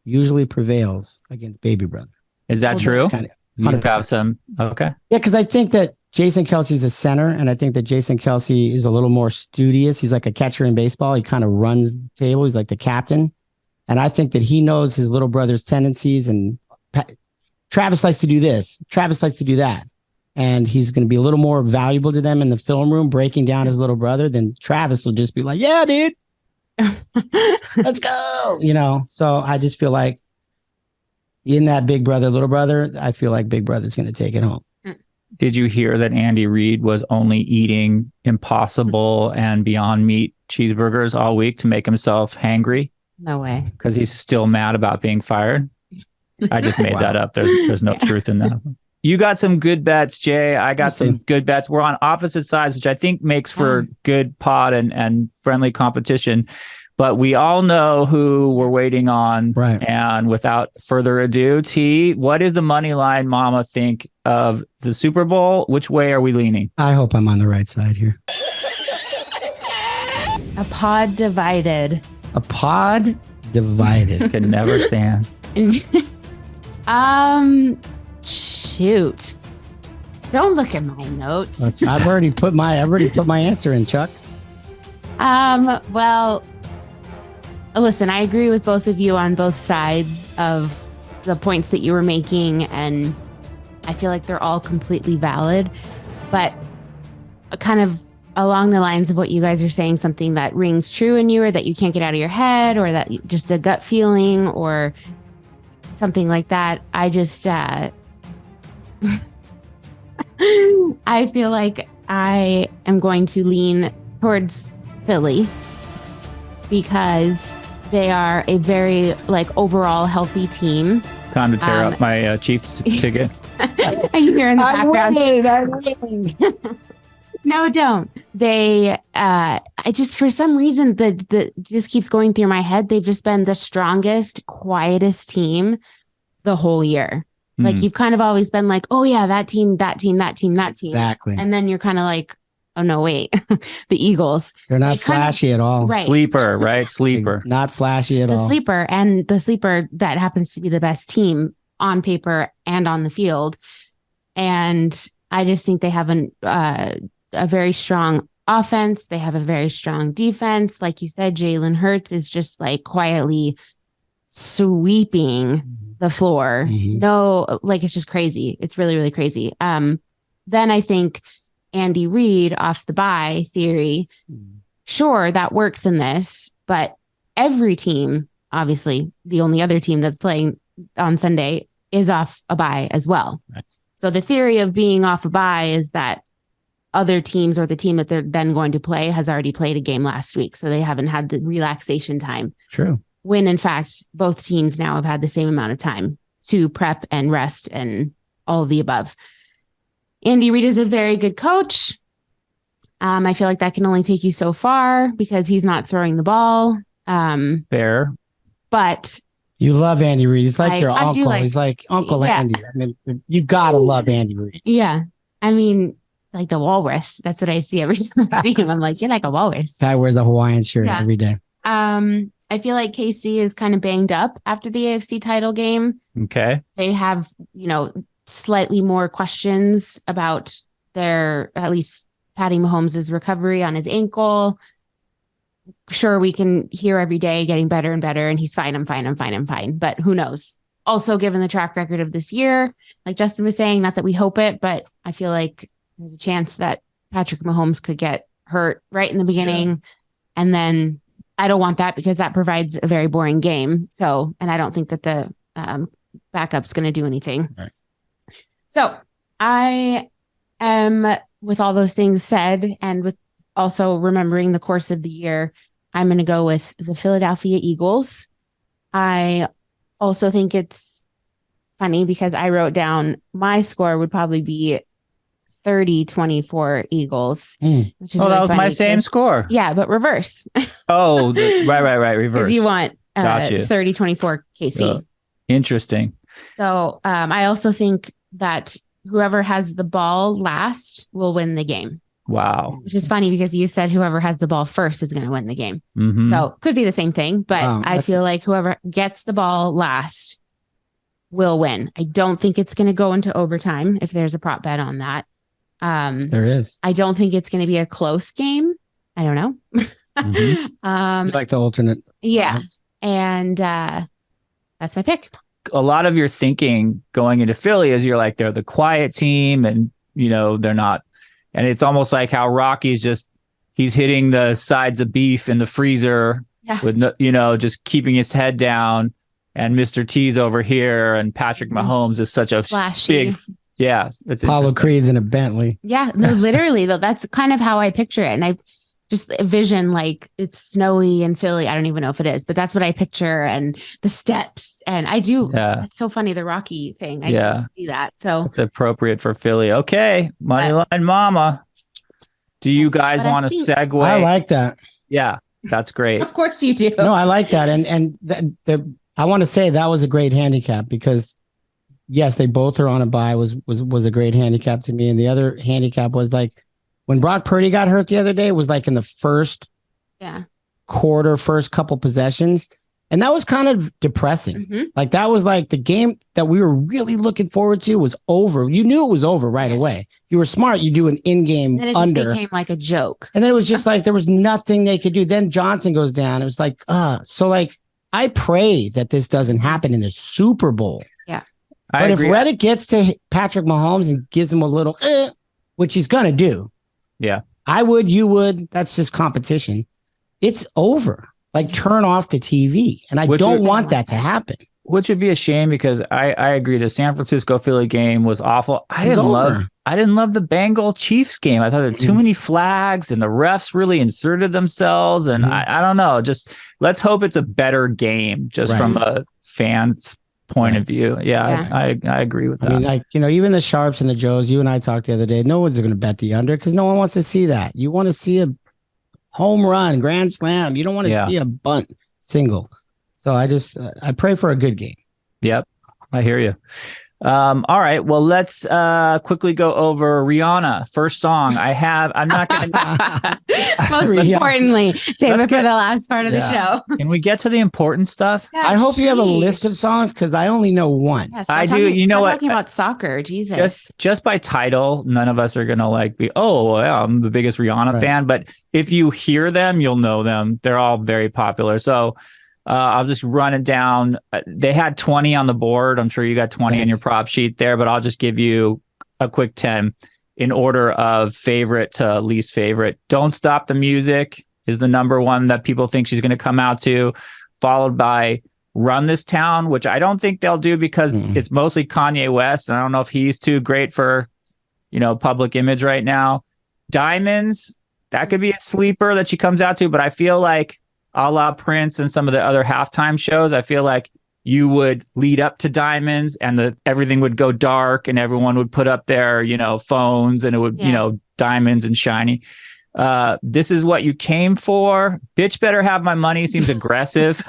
usually prevails against baby brother. Is that true? You have some. Okay. Yeah, because I think that Jason Kelsey's a center, and I think that Jason Kelsey is a little more studious. He's like a catcher in baseball. He kind of runs the table. He's like the captain. And I think that he knows his little brother's tendencies, and Travis likes to do this. Travis likes to do that. And he's going to be a little more valuable to them in the film room, breaking down his little brother, than Travis will just be like, yeah, dude, let's go. So I just feel like in that big brother, little brother, I feel like big brother's going to take it home. Did you hear that Andy Reid was only eating Impossible and Beyond Meat cheeseburgers all week to make himself hangry? No way. Because he's still mad about being fired. I just made that up. There's no truth in that. You got some good bets, Jay. I got some good bets. We're on opposite sides, which I think makes for good pod and friendly competition. But we all know who we're waiting on. Right. And without further ado, T, what is the money line mama think of the Super Bowl? Which way are we leaning? I hope I'm on the right side here. A pod divided. A pod divided. Can never stand. Shoot. Don't look at my notes. I've already put my answer in, Chuck. Well, listen, I agree with both of you on both sides of the points that you were making, and I feel like they're all completely valid. But kind of along the lines of what you guys are saying, something that rings true in you or that you can't get out of your head or that just a gut feeling or something like that. I just, I feel like I am going to lean towards Philly because they are a very like overall healthy team. Time to tear up my Chiefs ticket. Are you hearing the background? I'm winning. No, don't. They, I just, for some reason, the just keeps going through my head. They've just been the strongest, quietest team the whole year. Like you've kind of always been like, oh yeah, that team, that team, that team, that team. Exactly. And then you're kind of like, oh no, wait, the Eagles. They're not flashy at all. Right. Sleeper, right? Sleeper. Not flashy at The all. sleeper that happens to be the best team on paper and on the field. And I just think they have a very strong offense. They have a very strong defense. Like you said, Jalen Hurts is just like quietly sweeping the floor. No, like it's just crazy. It's really, really crazy. Then I think Andy Reid off the bye theory, sure, that works in this, but every team, obviously, the only other team that's playing on Sunday is off a bye as well. Right. So the theory of being off a bye is that other teams or the team that they're then going to play has already played a game last week. So they haven't had the relaxation time. True. When in fact, both teams now have had the same amount of time to prep and rest and all of the above. Andy Reid is a very good coach. I feel like that can only take you so far because he's not throwing the ball. Fair. But you love Andy Reid. He's like your I uncle. He's like Uncle Andy. I mean, you gotta love Andy Reid. Yeah. I mean, like the walrus. That's what I see every time I see him. I'm like, you're like a walrus. Guy wears the Hawaiian shirt every day. I feel like KC is kind of banged up after the AFC title game. Okay. They have, slightly more questions about at least Patty Mahomes' recovery on his ankle. Sure, we can hear every day getting better and better, and he's fine, I'm fine. But who knows? Also, given the track record of this year, like Justin was saying, not that we hope it, but I feel like there's a chance that Patrick Mahomes could get hurt right in the beginning. Yeah. And then I don't want that because that provides a very boring game. So, and I don't think that the backup's going to do anything. Right. So I am, with all those things said, and with also remembering the course of the year, I'm going to go with the Philadelphia Eagles. I also think it's funny because I wrote down my score would probably be 30-24 Eagles, which is really that was my same score. Yeah, but reverse. Right. Reverse. Because you want 30-24 KC. Interesting. So I also think that whoever has the ball last will win the game. Wow. Which is funny because you said whoever has the ball first is going to win the game. Mm-hmm. So could be the same thing, but I feel like whoever gets the ball last will win. I don't think it's going to go into overtime if there's a prop bet on that. There is. I don't think it's going to be a close game. I don't know. Mm-hmm. Like the alternate. Yeah. And that's my pick. A lot of your thinking going into Philly is you're like, they're the quiet team and, they're not. And it's almost like how Rocky's he's hitting the sides of beef in the freezer with, just keeping his head down. And Mr. T's over here and Patrick Mahomes is such a flashy. Big. Yeah. It's Apollo Creed's in a Bentley. Yeah, no, literally though. That's kind of how I picture it. And I just envision like it's snowy in Philly. I don't even know if it is, but that's what I picture and the steps. And I do. Yeah. It's so funny. The Rocky thing. I do see that. So it's appropriate for Philly. Okay. Moneyline Mama. Do you guys want to segue? I like that. Yeah, that's great. Of course you do. No, I like that. And I want to say that was a great handicap because yes, they both are on a bye was a great handicap to me. And the other handicap was like when Brock Purdy got hurt the other day, it was like in the first quarter, first couple possessions. And that was kind of depressing. Mm-hmm. Like that was like the game that we were really looking forward to was over. You knew it was over right away. If you were smart, you do an in-game and it under. just became like a joke. And then it was just like there was nothing they could do. Then Johnson goes down. It was like, so like I pray that this doesn't happen in the Super Bowl. Yeah. But if Reddick gets to Patrick Mahomes and gives him a little, which he's gonna do. Yeah. I would, you would. That's just competition. It's over. Like turn off the TV. And I don't want that to happen. Which would be a shame because I agree. The San Francisco Philly game was awful. I didn't love the Bengal Chiefs game. I thought there were too many flags and the refs really inserted themselves. And I don't know. Just let's hope it's a better game just from a fan's point of view. Yeah. I agree with that. I mean, like, even the Sharps and the Joes, you and I talked the other day, no one's going to bet the under because no one wants to see that. You want to see a home run, grand slam. You don't want to see a bunt single. So I pray for a good game. Yep. I hear you. All right. Well, let's quickly go over Rihanna. First song I'm not going to. Most importantly, save it for the last part of the show. Can we get to the important stuff? I hope you have a list of songs because I only know one. Yeah, I do. You know what? Talking about soccer. Jesus. Just by title, none of us are going to be, I'm the biggest Rihanna fan. But if you hear them, you'll know them. They're all very popular. So I'll just run it down. They had 20 on the board. I'm sure you got 20 in your prop sheet there, but I'll just give you a quick 10 in order of favorite to least favorite. Don't Stop the Music is the number one that people think she's going to come out to, followed by Run This Town, which I don't think they'll do because it's mostly Kanye West. And I don't know if he's too great for, public image right now. Diamonds, that could be a sleeper that she comes out to, but I feel like a la Prince and some of the other halftime shows, I feel like you would lead up to Diamonds and everything would go dark and everyone would put up their, phones and it would, diamonds and shiny. This Is What You Came For. Bitch Better Have My Money seems aggressive.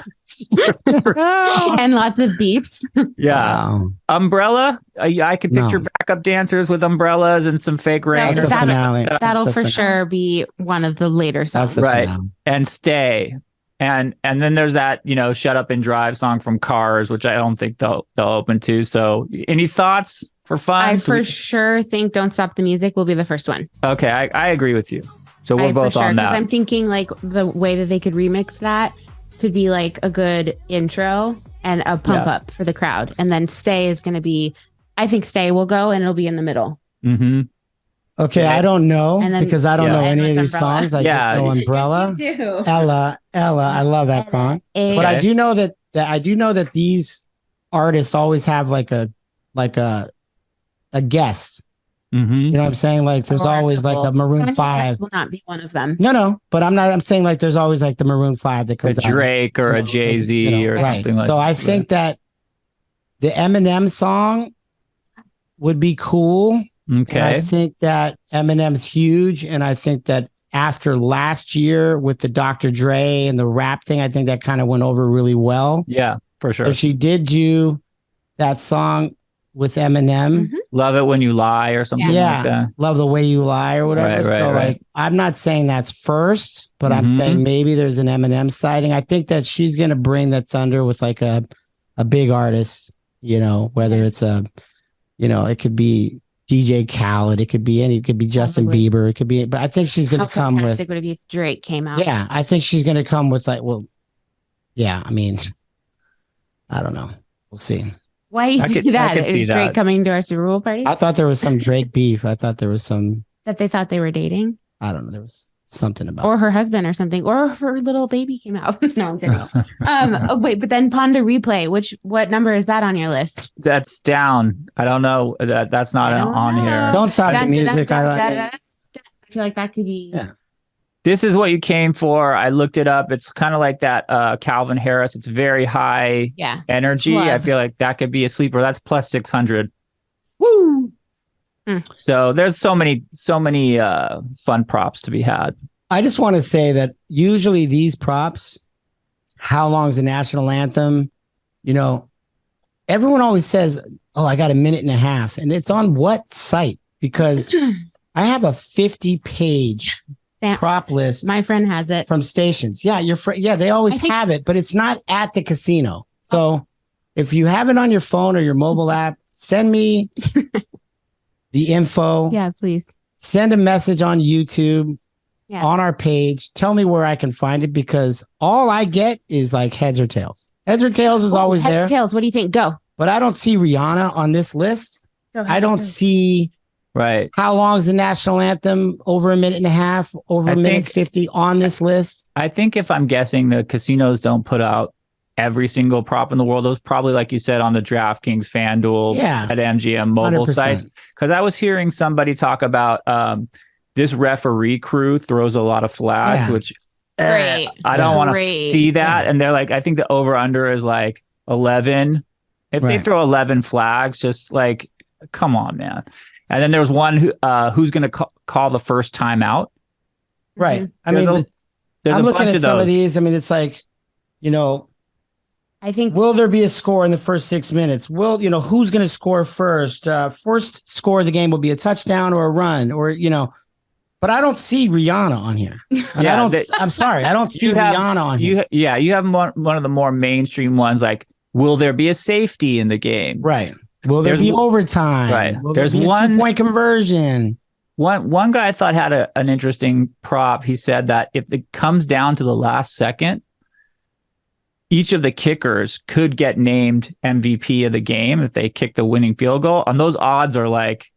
And lots of beeps. Yeah. Wow. Umbrella. I could picture backup dancers with umbrellas and some fake rain. That'll for sure be one of the later songs. Right. Finale. And Stay. And then there's that, Shut Up and Drive song from Cars, which I don't think they'll open to. So any thoughts for fun? I for sure think Don't Stop the Music will be the first one. Okay. I agree with you. So we're both on that. I'm thinking like the way that they could remix that could be like a good intro and a pump up for the crowd. And then Stay is going to be, I think Stay will go and it'll be in the middle. Mm-hmm. Okay, I don't know because I don't know any of these songs. I just know Umbrella. Yes, Ella, I love that song. But I do know that these artists always have like a guest. Mm-hmm. You know what I'm saying? Like there's always like a Maroon 5. Will not be one of them. No, but I'm saying like there's always like the Maroon 5 that comes a Drake out, or a Jay-Z or something like that. So I think that the Eminem song would be cool. Okay. And I think that Eminem's huge. And I think that after last year with the Dr. Dre and the rap thing, I think that kind of went over really well. Yeah, for sure. So she did do that song with Eminem. Mm-hmm. Love It When You Lie or something like that. Love the Way You Lie or whatever. Like, I'm not saying that's first, but I'm saying maybe there's an Eminem sighting. I think that she's going to bring the thunder with like a big artist, whether it's it could be DJ Khaled, it could be Justin Bieber, it could be, but I think she's going to come with. How fantastic would it be if Drake came out? Yeah, I think she's going to come with I mean, I don't know. We'll see. Why you see that? Is Drake coming to our Super Bowl party? I thought there was some Drake beef. I thought there was some that they thought they were dating. I don't know. There was something about or her husband or something, or her little baby came out. No, I'm kidding. Wait, but then Pond to Replay. What number is that on your list? That's down. I don't know. That's not on here. Don't Stop the Music. I feel like that could be. Yeah. This Is What You Came For. I looked it up. It's kind of like that Calvin Harris. It's very high energy. Love. I feel like that could be a sleeper. That's plus 600. Woo! So there's so many fun props to be had. I just want to say that usually these props, how long is the national anthem? Everyone always says, "Oh, I got a minute and a half," and it's on what site? Because I have a 50-page prop list. My friend has it from stations. Yeah, your friend. Yeah, they always have it, but it's not at the casino. So if you have it on your phone or your mobile app, send me the info. Yeah, please. Send a message on YouTube on our page. Tell me where I can find it because all I get is like heads or tails. Heads or tails is always there. Heads or tails. What do you think? Go. But I don't see Rihanna on this list. I don't see Right. How long is the national anthem? Over a minute and a half, over a minute 50 on this list. I think if I'm guessing, the casinos don't put out every single prop in the world. Those probably, like you said, on the DraftKings, FanDuel, at MGM mobile 100%. Sites. Because I was hearing somebody talk about this referee crew throws a lot of flags, which I don't want to see that. And they're like, I think the over-under is like 11. If they throw 11 flags, just like, come on, man. And then there's one who's going to call the first time out. Right. I mean, I'm looking at some of these. I mean, it's like, I think, will there be a score in the first 6 minutes? Who's going to score first? First score of the game will be a touchdown or a run, or, but I don't see Rihanna on here. I'm sorry. I don't see Rihanna on here. You have one of the more mainstream ones, like, will there be a safety in the game? Right. Will there be overtime? Right. Will there be a 2-point conversion? One guy I thought had an interesting prop. He said that if it comes down to the last second, each of the kickers could get named MVP of the game if they kick the winning field goal. And those odds are like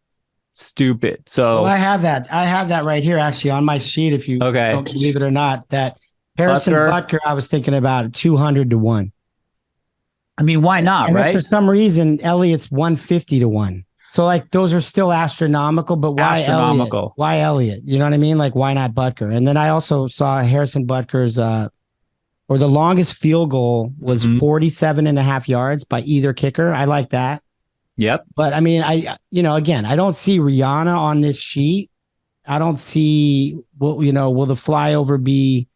stupid. So I have that right here actually on my sheet. If you don't believe it or not, that Harrison Butker, I was thinking about 200-1. I mean, why not? And right? For some reason, Elliott's 150-1. So like those are still astronomical, but why Elliott? Why Elliott? You know what I mean? Like why not Butker? And then I also saw Harrison Butker's or the longest field goal was 47.5 yards by either kicker. I like that. Yep. But I mean, again, I don't see Rihanna on this sheet. I don't see will the flyover be,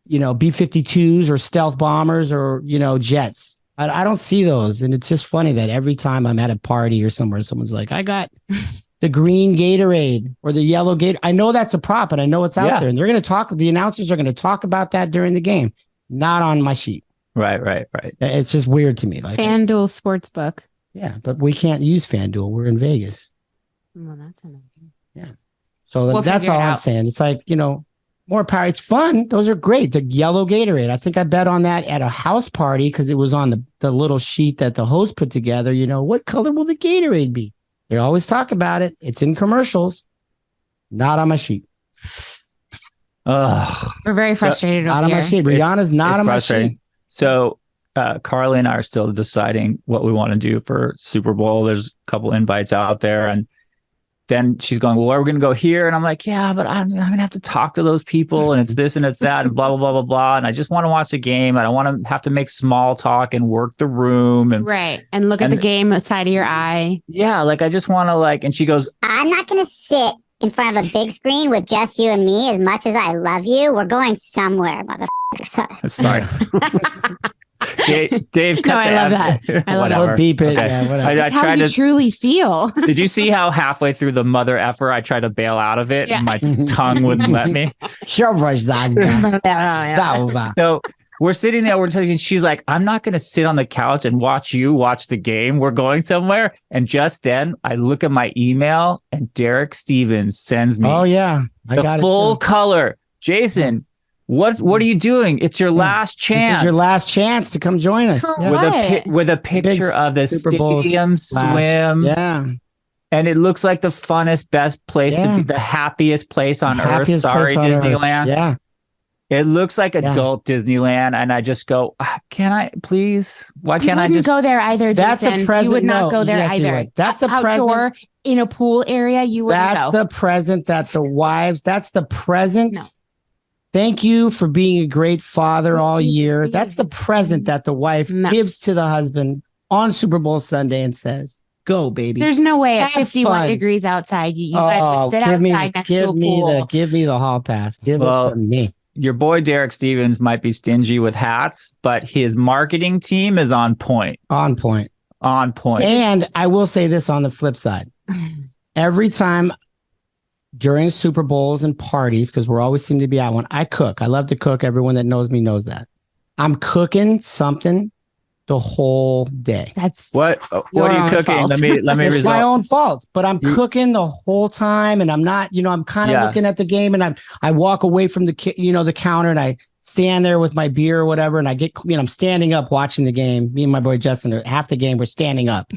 B-52s or stealth bombers or, jets. I don't see those. And it's just funny that every time I'm at a party or somewhere, someone's like, I got the green Gatorade or the yellow Gatorade. I know that's a prop and I know it's out there. And they're going to the announcers are going to talk about that during the game. Not on my sheet. Right. It's just weird to me. Like FanDuel Sportsbook. Yeah, but we can't use FanDuel. We're in Vegas. Well, that's enough. Yeah. So that's all I'm saying. It's like, more power. It's fun. Those are great. The yellow Gatorade. I think I bet on that at a house party because it was on the little sheet that the host put together. What color will the Gatorade be? They always talk about it. It's in commercials. Not on my sheet. We're very frustrated. Not on my sheet. Rihanna's not on my sheet. So Carly and I are still deciding what we want to do for Super Bowl. There's a couple invites out there, and then she's going, well, are we going to go here? And I'm like, yeah, but I'm going to have to talk to those people, and it's this and it's that, and blah, blah, blah, blah, blah. And I just want to watch the game. I don't want to have to make small talk and work the room. And and look at the game outside of your eye. Yeah, like I just want to and she goes, I'm not going to sit in front of a big screen with just you and me. As much as I love you, we're going somewhere, motherfucker. Sorry. Dave, cut I love that. I love that. Beep it. Okay. Yeah, whatever. That's how you truly feel. Did you see how halfway through the mother effer I tried to bail out of it and my tongue wouldn't let me? So we're sitting there, we're talking, she's like, I'm not going to sit on the couch and watch you watch the game. We're going somewhere. And just then I look at my email and Derek Stevens sends me the full color. Jason, what are you doing? It's your last chance. This is your last chance to come join us. With a picture of the stadium swim. Yeah. And it looks like the funnest, best place to be, the happiest place on earth. Sorry, Disneyland. Yeah. It looks like adult Disneyland, and I just go, can I please? Why can't I just go there either? That's Jason. a present. You would not go there either. That's a outdoor present in a pool area. You wouldn't go. That's the present that the wives. That's the present. No. Thank you for being a great father all year. That's the present that the wife gives to the husband on Super Bowl Sunday and says, "Go, baby." There's no way at 51 degrees outside, you guys would sit outside next to a pool. Give me the hall pass. Give it to me. Your boy Derek Stevens might be stingy with hats, but his marketing team is on point. On point. On point. And I will say this on the flip side. Every time during Super Bowls and parties, because we're always seem to be at one, I cook. I love to cook. Everyone that knows me knows that. I'm cooking something the whole day. That's what are you cooking? Fault. Let me It's my own fault, but I'm cooking the whole time, and I'm not, I'm kind of looking at the game, and I walk away from the the counter, and I stand there with my beer or whatever, and I get I'm standing up watching the game. Me and my boy Justin, half the game we're standing up,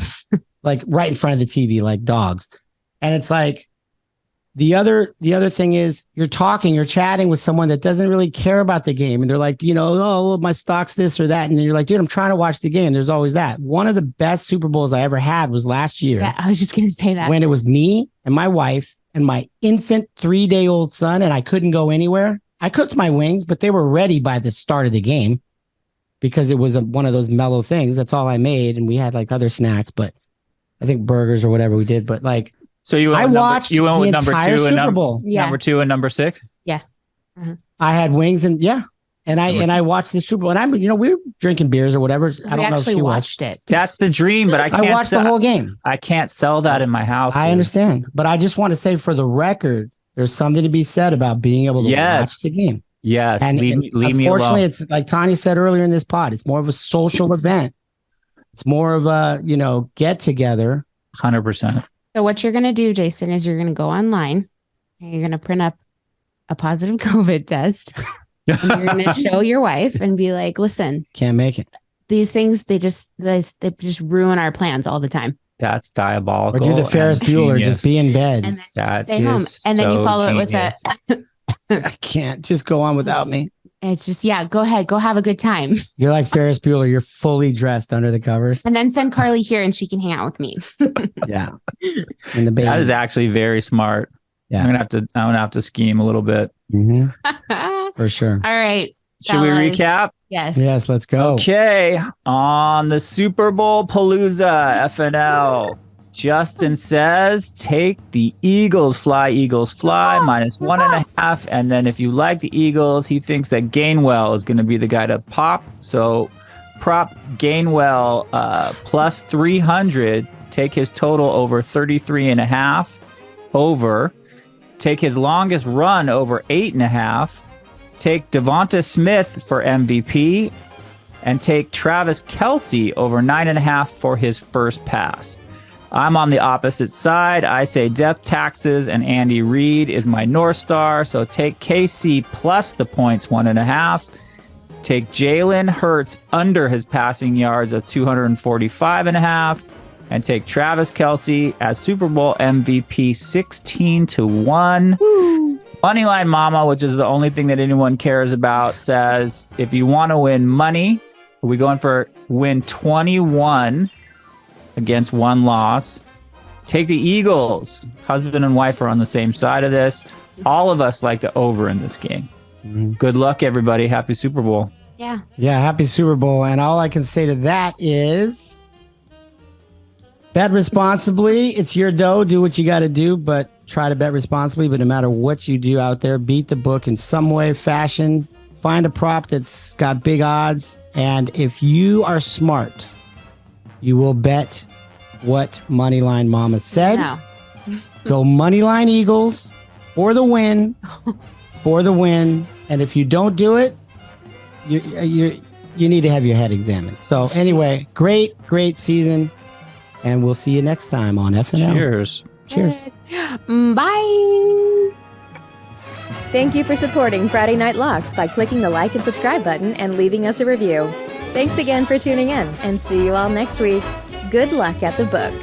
like right in front of the TV, like dogs. And it's like the other thing is you're chatting with someone that doesn't really care about the game. And they're like, oh, my stock's this or that. And you're like, dude, I'm trying to watch the game. There's always that. One of the best Super Bowls I ever had was last year. Yeah, I was just going to say that. When it was me and my wife and my infant 3-day-old son, and I couldn't go anywhere. I cooked my wings, but they were ready by the start of the game because it was one of those mellow things. That's all I made. And we had like other snacks, but I think burgers or whatever we did. But like, so you went watched you went the with number entire 2 and Super Bowl. number 2 and number 6. Yeah. I had wings and I watched the Super Bowl. And we were drinking beers or whatever. I don't know if she watched it. That's the dream, but I watched the whole game. I can't sell that in my house. I understand, but I just want to say for the record, there's something to be said about being able to watch the game. Yes, and leave me alone. Unfortunately, it's like Tanya said earlier in this pod. It's more of a social event. It's more of a get together. 100%. So what you're going to do, Jason, is you're going to go online and you're going to print up a positive COVID test. And you're going to show your wife and be like, listen, can't make it. These things, they just ruin our plans all the time. That's diabolical. Or do the Ferris Bueller, just be in bed. And then stay home. And then you follow it with a... I can't. Just go on without me. It's just, go ahead. Go have a good time. You're like Ferris Bueller. You're fully dressed under the covers. And then send Carly here and she can hang out with me. Yeah. And the baby. That is actually very smart. Yeah. I'm gonna have to scheme a little bit. Mm-hmm. For sure. All right. Should we recap? Yes. Yes, let's go. Okay. On the Super Bowl Palooza FNL, Justin says, take the Eagles fly minus 1.5. And then if you like the Eagles, he thinks that Gainwell is going to be the guy to pop. So prop Gainwell plus 300. Take his total over 33.5. Over. Take his longest run over 8.5. Take Devonta Smith for MVP. And take Travis Kelce over 9.5 for his first pass. I'm on the opposite side. I say death taxes and Andy Reid is my North Star. So take KC plus the points 1.5. Take Jalen Hurts under his passing yards of 245.5. And take Travis Kelce as Super Bowl MVP 16-1. Woo. Moneyline Mama, which is the only thing that anyone cares about, says if you want to win money, are we going for win 21 against one loss? Take the Eagles. Husband and wife are on the same side of this. All of us like the over in this game. Mm-hmm. Good luck, everybody. Happy Super Bowl. Yeah. Yeah, happy Super Bowl. And all I can say to that is bet responsibly. It's your dough. Do what you got to do, but try to bet responsibly. But no matter what you do out there, beat the book in some way, fashion. Find a prop that's got big odds. And if you are smart, you will bet what Moneyline Mama said. No. Go Moneyline Eagles for the win. For the win. And if you don't do it, you need to have your head examined. So anyway, great season. And we'll see you next time on FNL. Cheers. Cheers. Bye. Thank you for supporting Friday Night Locks by clicking the like and subscribe button and leaving us a review. Thanks again for tuning in, and see you all next week. Good luck at the book.